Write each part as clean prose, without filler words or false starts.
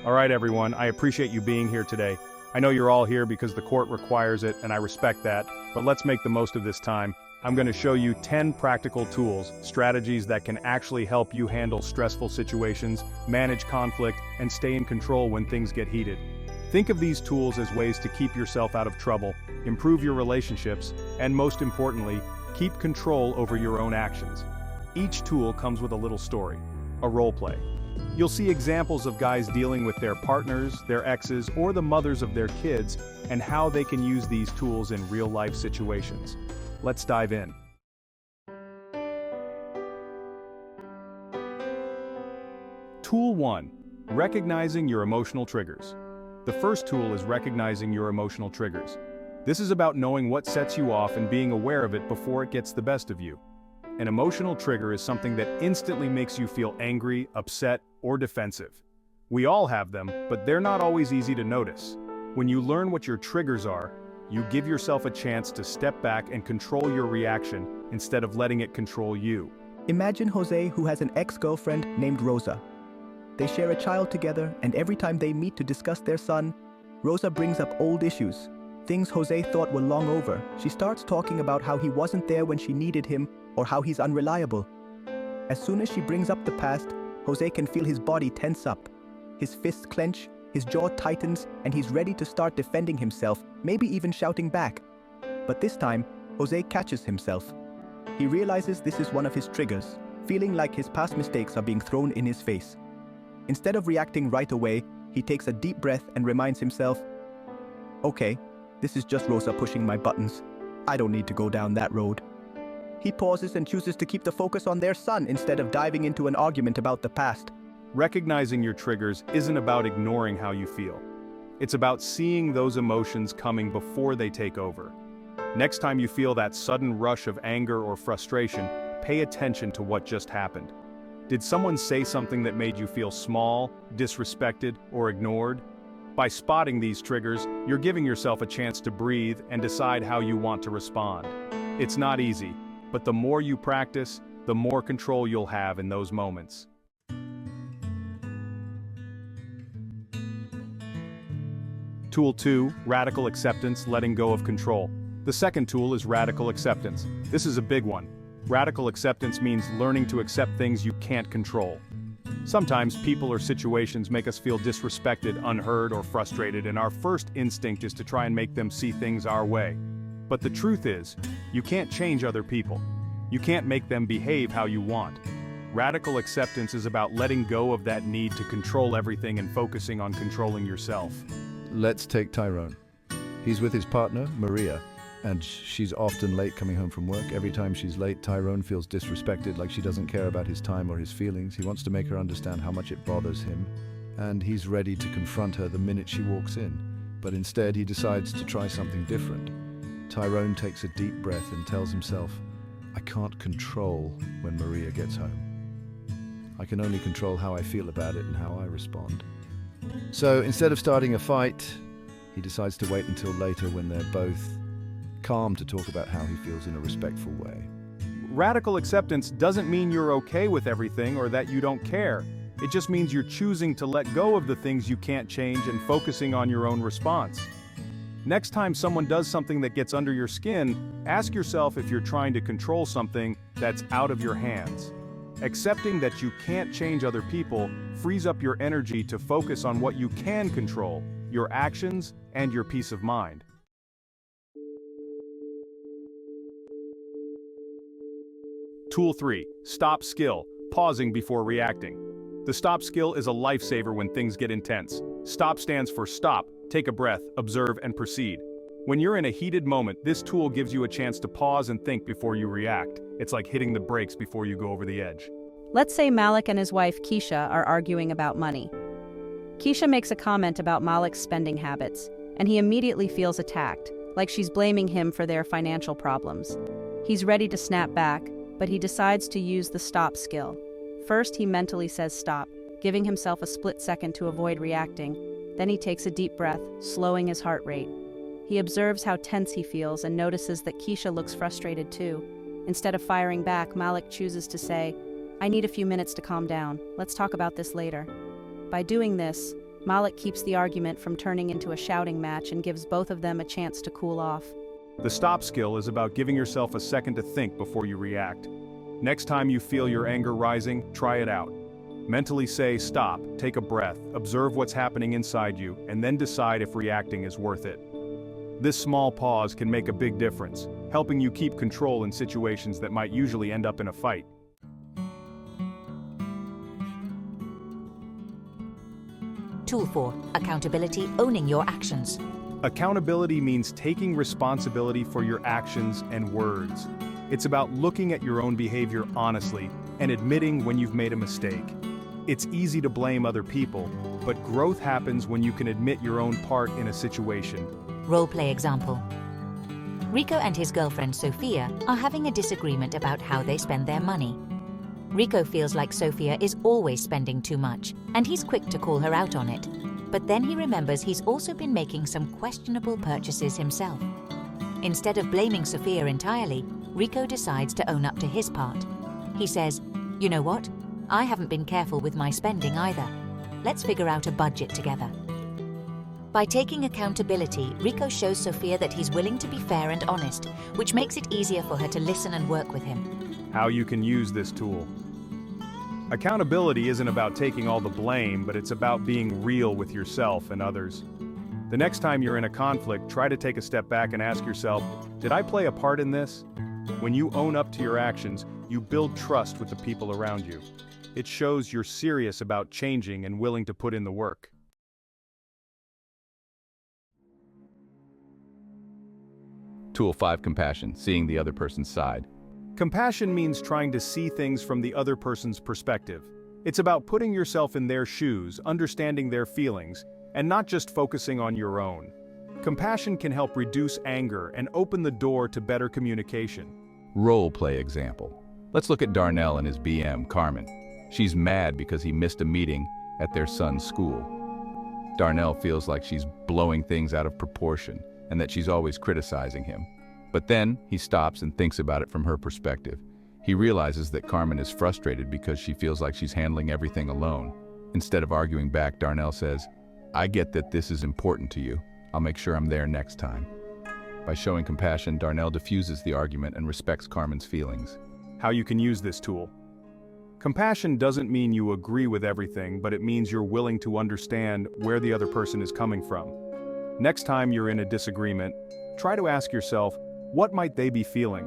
All right, everyone, I appreciate you being here today. I know you're all here because the court requires it, and I respect that, but let's make the most of this time. I'm going to show you 10 practical tools, strategies that can actually help you handle stressful situations, manage conflict, and stay in control when things get heated. Think of these tools as ways to keep yourself out of trouble, improve your relationships, and most importantly, keep control over your own actions. Each tool comes with a little story, a role play. You'll see examples of guys dealing with their partners, their exes, or the mothers of their kids, and how they can use these tools in real-life situations. Let's dive in. Tool 1. Recognizing your emotional triggers. The first tool is recognizing your emotional triggers. This is about knowing what sets you off and being aware of it before it gets the best of you. An emotional trigger is something that instantly makes you feel angry, upset, or defensive. We all have them, but they're not always easy to notice. When you learn what your triggers are, you give yourself a chance to step back and control your reaction instead of letting it control you. Imagine Jose, who has an ex-girlfriend named Rosa. They share a child together, and every time they meet to discuss their son, Rosa brings up old issues, things Jose thought were long over. She starts talking about how he wasn't there when she needed him, or how he's unreliable. As soon as she brings up the past, Jose can feel his body tense up. His fists clench, his jaw tightens, and he's ready to start defending himself, maybe even shouting back. But this time, Jose catches himself. He realizes this is one of his triggers, feeling like his past mistakes are being thrown in his face. Instead of reacting right away, he takes a deep breath and reminds himself, "Okay, this is just Rosa pushing my buttons. I don't need to go down that road." He pauses and chooses to keep the focus on their son instead of diving into an argument about the past. Recognizing your triggers isn't about ignoring how you feel. It's about seeing those emotions coming before they take over. Next time you feel that sudden rush of anger or frustration, pay attention to what just happened. Did someone say something that made you feel small, disrespected, or ignored? By spotting these triggers, you're giving yourself a chance to breathe and decide how you want to respond. It's not easy, but the more you practice, the more control you'll have in those moments. Tool 2, Radical Acceptance, Letting Go of Control. The second tool is radical acceptance. This is a big one. Radical acceptance means learning to accept things you can't control. Sometimes people or situations make us feel disrespected, unheard, or frustrated, and our first instinct is to try and make them see things our way. But the truth is, you can't change other people. You can't make them behave how you want. Radical acceptance is about letting go of that need to control everything and focusing on controlling yourself. Let's take Tyrone. He's with his partner, Maria, and she's often late coming home from work. Every time she's late, Tyrone feels disrespected, like she doesn't care about his time or his feelings. He wants to make her understand how much it bothers him, and he's ready to confront her the minute she walks in. But instead, he decides to try something different. Tyrone takes a deep breath and tells himself, "I can't control when Maria gets home. I can only control how I feel about it and how I respond." So instead of starting a fight, he decides to wait until later when they're both calm to talk about how he feels in a respectful way. Radical acceptance doesn't mean you're okay with everything or that you don't care. It just means you're choosing to let go of the things you can't change and focusing on your own response. Next time someone does something that gets under your skin, ask yourself if you're trying to control something that's out of your hands. Accepting that you can't change other people frees up your energy to focus on what you can control, your actions and your peace of mind. Tool 3, Stop Skill, Pausing Before Reacting. The stop skill is a lifesaver when things get intense. Stop stands for stop, take a breath, observe, and proceed. When you're in a heated moment, this tool gives you a chance to pause and think before you react. It's like hitting the brakes before you go over the edge. Let's say Malik and his wife Keisha are arguing about money. Keisha makes a comment about Malik's spending habits, and he immediately feels attacked, like she's blaming him for their financial problems. He's ready to snap back, but he decides to use the stop skill. First, he mentally says stop, giving himself a split second to avoid reacting. Then he takes a deep breath, slowing his heart rate. He observes how tense he feels and notices that Keisha looks frustrated too. Instead of firing back, Malik chooses to say, "I need a few minutes to calm down. Let's talk about this later." By doing this, Malik keeps the argument from turning into a shouting match and gives both of them a chance to cool off. The stop skill is about giving yourself a second to think before you react. Next time you feel your anger rising, try it out. Mentally say, stop, take a breath, observe what's happening inside you, and then decide if reacting is worth it. This small pause can make a big difference, helping you keep control in situations that might usually end up in a fight. Tool 4. Accountability, owning your actions. Accountability means taking responsibility for your actions and words. It's about looking at your own behavior honestly and admitting when you've made a mistake. It's easy to blame other people, but growth happens when you can admit your own part in a situation. Role-play example. Rico and his girlfriend Sophia are having a disagreement about how they spend their money. Rico feels like Sophia is always spending too much, and he's quick to call her out on it. But then he remembers he's also been making some questionable purchases himself. Instead of blaming Sophia entirely, Rico decides to own up to his part. He says, "You know what? I haven't been careful with my spending either. Let's figure out a budget together." By taking accountability, Rico shows Sophia that he's willing to be fair and honest, which makes it easier for her to listen and work with him. How you can use this tool. Accountability isn't about taking all the blame, but it's about being real with yourself and others. The next time you're in a conflict, try to take a step back and ask yourself, did I play a part in this? When you own up to your actions, you build trust with the people around you. It shows you're serious about changing and willing to put in the work. Tool 5. Compassion, seeing the other person's side. Compassion means trying to see things from the other person's perspective. It's about putting yourself in their shoes, understanding their feelings, and not just focusing on your own. Compassion can help reduce anger and open the door to better communication. Role play example. Let's look at Darnell and his BM, Carmen. She's mad because he missed a meeting at their son's school. Darnell feels like she's blowing things out of proportion and that she's always criticizing him. But then he stops and thinks about it from her perspective. He realizes that Carmen is frustrated because she feels like she's handling everything alone. Instead of arguing back, Darnell says, "I get that this is important to you. I'll make sure I'm there next time." By showing compassion, Darnell diffuses the argument and respects Carmen's feelings. How you can use this tool. Compassion doesn't mean you agree with everything, but it means you're willing to understand where the other person is coming from. Next time you're in a disagreement, try to ask yourself, what might they be feeling?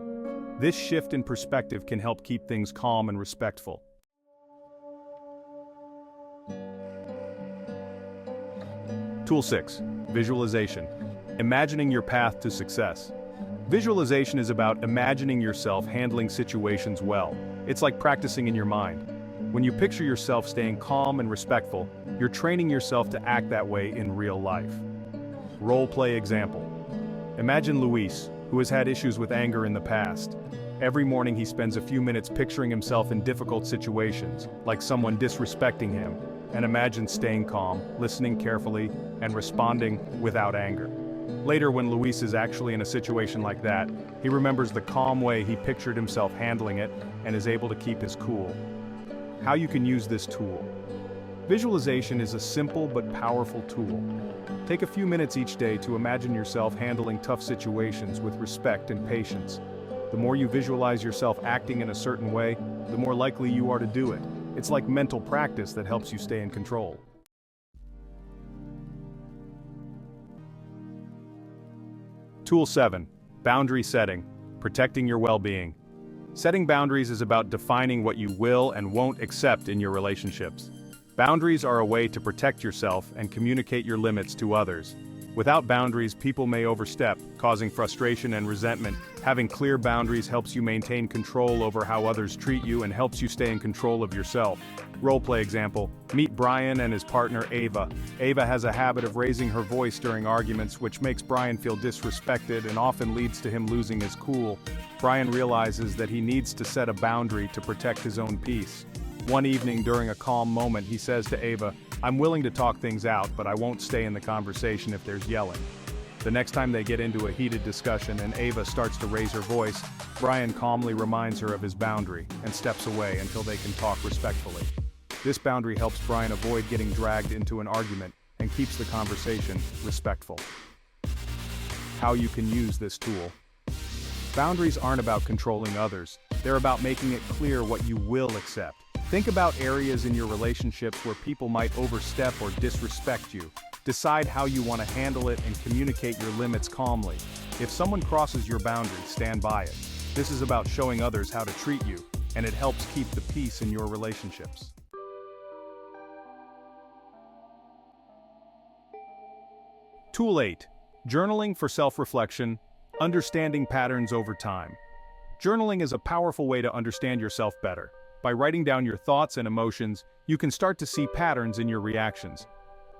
This shift in perspective can help keep things calm and respectful. Tool 6. Visualization. Imagining your path to success. Visualization is about imagining yourself handling situations well. It's like practicing in your mind. When you picture yourself staying calm and respectful, you're training yourself to act that way in real life. Role play example. Imagine Luis, who has had issues with anger in the past. Every morning he spends a few minutes picturing himself in difficult situations, like someone disrespecting him, and imagine staying calm, listening carefully, and responding without anger. Later, when Luis is actually in a situation like that, he remembers the calm way he pictured himself handling it and is able to keep his cool. How you can use this tool. Visualization is a simple but powerful tool. Take a few minutes each day to imagine yourself handling tough situations with respect and patience. The more you visualize yourself acting in a certain way, the more likely you are to do it. It's like mental practice that helps you stay in control. Tool 7. Boundary setting. Protecting your well-being. Setting boundaries is about defining what you will and won't accept in your relationships. Boundaries are a way to protect yourself and communicate your limits to others. Without boundaries, people may overstep, causing frustration and resentment. Having clear boundaries helps you maintain control over how others treat you and helps you stay in control of yourself. Roleplay example. Meet Brian and his partner Ava. Ava has a habit of raising her voice during arguments, which makes Brian feel disrespected and often leads to him losing his cool. Brian realizes that he needs to set a boundary to protect his own peace. One evening during a calm moment, he says to Ava, "I'm willing to talk things out, but I won't stay in the conversation if there's yelling." The next time they get into a heated discussion and Ava starts to raise her voice, Brian calmly reminds her of his boundary and steps away until they can talk respectfully. This boundary helps Brian avoid getting dragged into an argument and keeps the conversation respectful. How you can use this tool. Boundaries aren't about controlling others, they're about making it clear what you will accept. Think about areas in your relationships where people might overstep or disrespect you. Decide how you want to handle it and communicate your limits calmly. If someone crosses your boundary, stand by it. This is about showing others how to treat you, and it helps keep the peace in your relationships. Tool 8. Journaling for self-reflection, understanding patterns over time. Journaling is a powerful way to understand yourself better. By writing down your thoughts and emotions, you can start to see patterns in your reactions.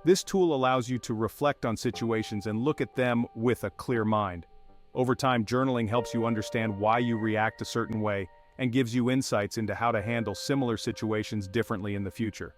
This tool allows you to reflect on situations and look at them with a clear mind. Over time, journaling helps you understand why you react a certain way and gives you insights into how to handle similar situations differently in the future.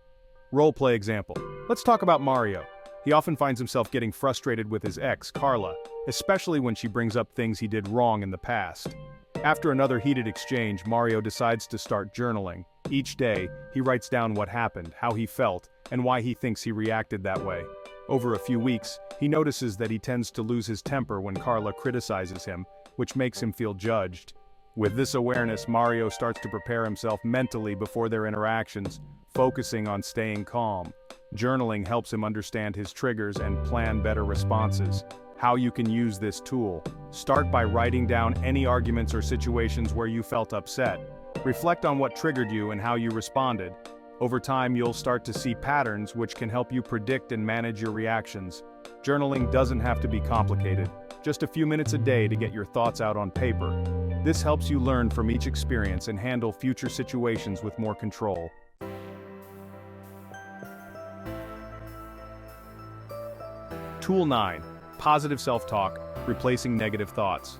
Role-play example. Let's talk about Mario. He often finds himself getting frustrated with his ex, Carla, especially when she brings up things he did wrong in the past. After another heated exchange, Mario decides to start journaling. Each day, he writes down what happened, how he felt, and why he thinks he reacted that way. Over a few weeks, he notices that he tends to lose his temper when Carla criticizes him, which makes him feel judged. With this awareness, Mario starts to prepare himself mentally before their interactions, focusing on staying calm. Journaling helps him understand his triggers and plan better responses. How you can use this tool. Start by writing down any arguments or situations where you felt upset. Reflect on what triggered you and how you responded. Over time, you'll start to see patterns which can help you predict and manage your reactions. Journaling doesn't have to be complicated. Just a few minutes a day to get your thoughts out on paper. This helps you learn from each experience and handle future situations with more control. Tool 9. Positive self-talk, replacing negative thoughts.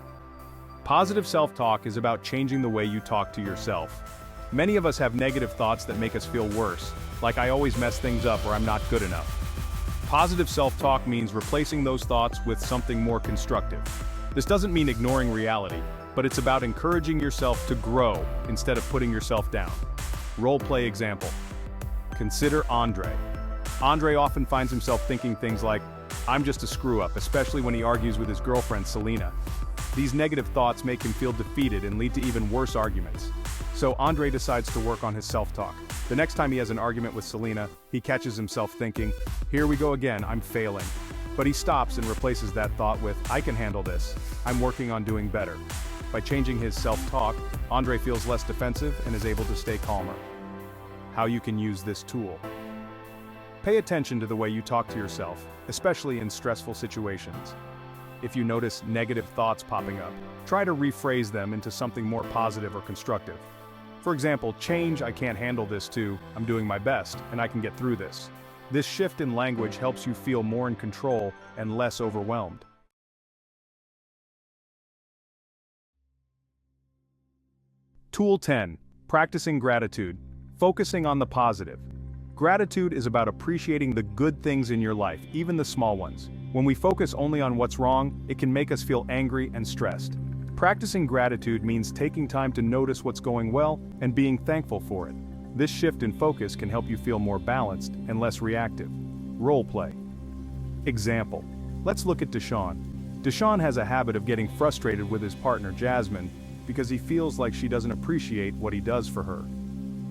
Positive self-talk is about changing the way you talk to yourself. Many of us have negative thoughts that make us feel worse, like I always mess things up or I'm not good enough. Positive self-talk means replacing those thoughts with something more constructive. This doesn't mean ignoring reality, but it's about encouraging yourself to grow instead of putting yourself down. Role-play example. Consider Andre. Andre often finds himself thinking things like, I'm just a screw-up, especially when he argues with his girlfriend, Selena. These negative thoughts make him feel defeated and lead to even worse arguments. So Andre decides to work on his self-talk. The next time he has an argument with Selena, he catches himself thinking, here we go again, I'm failing. But he stops and replaces that thought with, I can handle this, I'm working on doing better. By changing his self-talk, Andre feels less defensive and is able to stay calmer. How you can use this tool. Pay attention to the way you talk to yourself, especially in stressful situations. If you notice negative thoughts popping up, try to rephrase them into something more positive or constructive. For example, change I can't handle this to, I'm doing my best, and I can get through this. This shift in language helps you feel more in control and less overwhelmed. Tool 10. Practicing gratitude, focusing on the positive. Gratitude is about appreciating the good things in your life, even the small ones. When we focus only on what's wrong, it can make us feel angry and stressed. Practicing gratitude means taking time to notice what's going well and being thankful for it. This shift in focus can help you feel more balanced and less reactive. Role play. Example. Let's look at Deshaun. Deshaun has a habit of getting frustrated with his partner Jasmine because he feels like she doesn't appreciate what he does for her.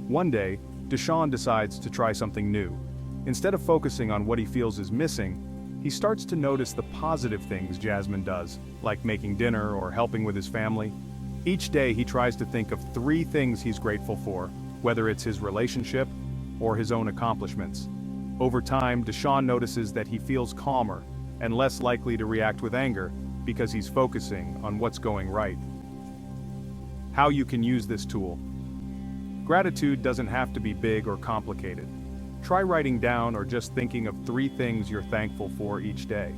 One day, Deshaun decides to try something new. Instead of focusing on what he feels is missing, he starts to notice the positive things Jasmine does, like making dinner or helping with his family. Each day he tries to think of 3 things he's grateful for, whether it's his relationship or his own accomplishments. Over time, Deshaun notices that he feels calmer and less likely to react with anger because he's focusing on what's going right. How you can use this tool. Gratitude doesn't have to be big or complicated. Try writing down or just thinking of 3 things you're thankful for each day.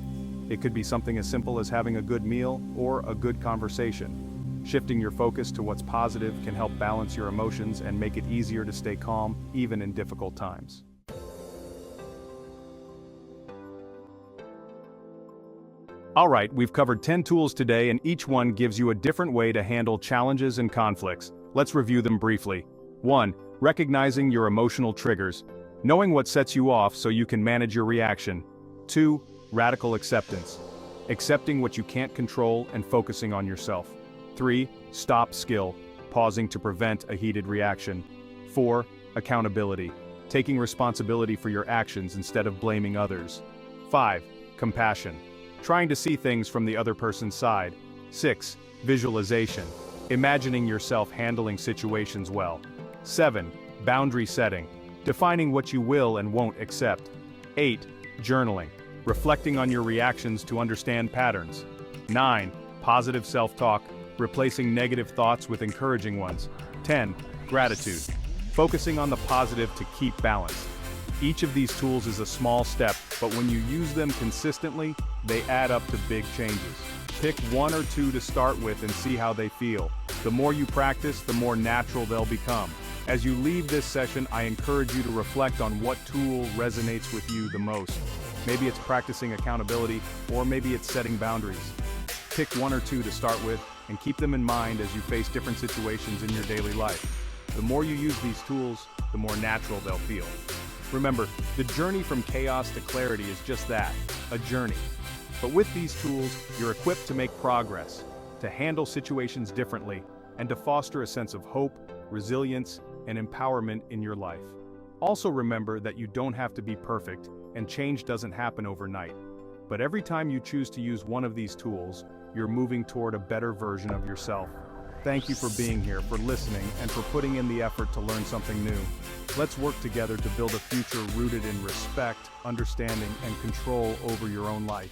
It could be something as simple as having a good meal or a good conversation. Shifting your focus to what's positive can help balance your emotions and make it easier to stay calm, even in difficult times. Alright, we've covered 10 tools today and each one gives you a different way to handle challenges and conflicts. Let's review them briefly. 1. Recognizing your emotional triggers. Knowing what sets you off so you can manage your reaction. 2. Radical acceptance. Accepting what you can't control and focusing on yourself. 3. Stop skill, pausing to prevent a heated reaction. 4. Accountability. Taking responsibility for your actions instead of blaming others. 5. Compassion. Trying to see things from the other person's side. 6. Visualization. Imagining yourself handling situations well. 7. Boundary setting. Defining what you will and won't accept. 8. Journaling. Reflecting on your reactions to understand patterns. 9. Positive self-talk. Replacing negative thoughts with encouraging ones. 10. Gratitude. Focusing on the positive to keep balance. Each of these tools is a small step, but when you use them consistently, they add up to big changes. Pick 1 or 2 to start with and see how they feel. The more you practice, the more natural they'll become. As you leave this session, I encourage you to reflect on what tool resonates with you the most. Maybe it's practicing accountability, or maybe it's setting boundaries. Pick 1 or 2 to start with, and keep them in mind as you face different situations in your daily life. The more you use these tools, the more natural they'll feel. Remember, the journey from chaos to clarity is just that, a journey. But with these tools, you're equipped to make progress, to handle situations differently, and to foster a sense of hope, resilience, and empowerment in your life. Also remember that you don't have to be perfect, and change doesn't happen overnight. But every time you choose to use one of these tools, you're moving toward a better version of yourself. Thank you for being here, for listening, and for putting in the effort to learn something new. Let's work together to build a future rooted in respect, understanding, and control over your own life.